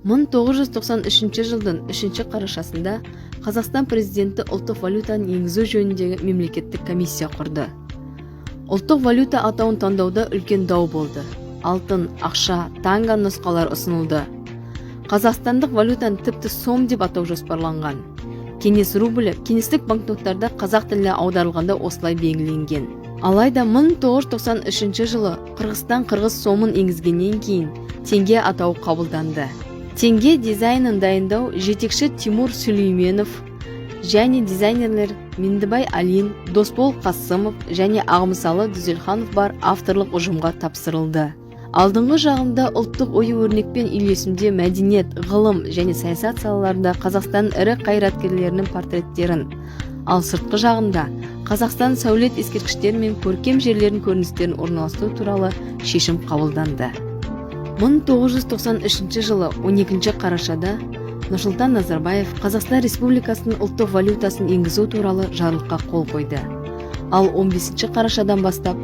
1993 жылдың 3 қарашасында Қазақстан президенті ұлттық валютаны енгізу жөніндегі мемлекеттік комиссия құрды. Ұлттық валюта атауын таңдауда үлкен дау болды. Алтын, ақша, танга нұсқалар ұсынылды. Қазақстандық валютаны тіпті сом деп атау жоспарланған. Кеңес рублі кеңестік банкноттарда қазақ тіліне аударылғанда осылай белгіленген. Алайда 1993 жылы Қырғызстан қырғыз сомын енгізгеннен кейін теңге атауы қабылданды. Теңге дизайнын дайындау жетекші Тимур Сүлейменов және дизайнерлер Меңдібай Алин, Досбол Қасымов және Ағмысалы Дүзелханов бар авторлық ұжымға тапсырылды. Алдыңғы жағында ұлттық ою-өрнекпен үйлесімде мәдениет, ғылым және саясат салаларында Қазақстан ірі қайраткерлерінің портреттерін, ал сыртқы жағында Қазақстан сәулет ескерткіштері мен көркем жерлердің көріністерін орналастыру туралы шешім қабылданды. 1993 жылы 12 қарашада Нұрсұлтан Назарбаев Қазақстан Республикасының ұлттық валютасын енгізу туралы жарлыққа қол қойды. Ал 15 қарашадан бастап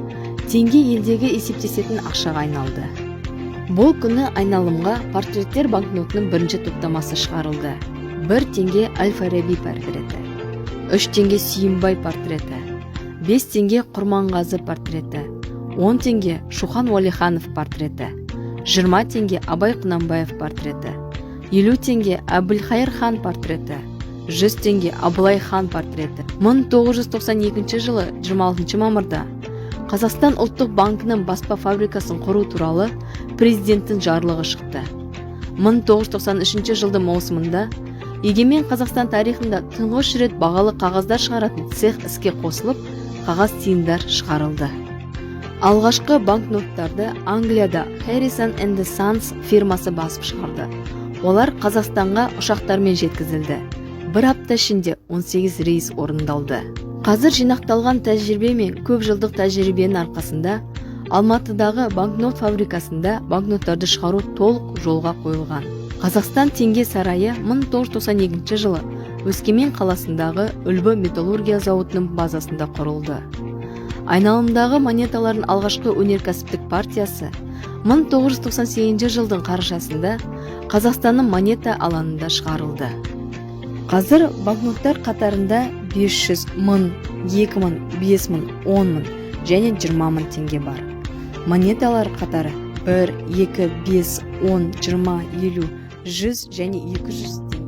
теңге елдегі есептесетін ақшаға айналды. Бұл күні айналымға портреттер банкнотының бірінші топтамасы шығарылды. 1 теңге Әл-Фараби портреті, 3 теңге Сүйінбай портреті, 5 теңге Құрманғазы портреті, 10 теңге Шухан Уәлиханов портреті, 20 теңге Абай Құнанбаев портреті, 50 теңге Әбілхайыр хан портреті, 100 теңге Абылай хан портреті. 1992 жылы 26 мамырда Қазақстан ұлттық банкінің баспа фабрикасын құру туралы президенттің жарлығы шықты. 1993 жылдың маусымында егемен Қазақстан тарихында тұңғыш рет бағалы қағаздар шығаратын цех іске қосылып, қағаз тиындар шығарылды. Алғашқы банкноттарды Англияда Harrison & Sons фирмасы басып шығарды. Олар Қазақстанға ұшақтармен жеткізілді. Бір апта ішінде 18 рейс орындалды. Қазір жинақталған тәжірибе мен көп жылдық тәжірибенің арқасында Алматыдағы банкнот фабрикасында банкноттарды шығару толық жолға қойылған. Қазақстан теңге сарайы 1992 жылы Өскемен қаласындағы Үлбі металлургия зауытының базасында құрылды. Айналымдағы монеталардың алғашқы өнеркәсіптік партиясы 1998 жылдың қарашасында Қазақстанның монета алаңында шығарылды. Қазір банкноттар қатарында 500, 1000, 2000, 5000, 10.000 және 20.000 теңге бар. Монеталар қатары 1, 2, 5, 10, 20, 50, 100 және 200 теңге.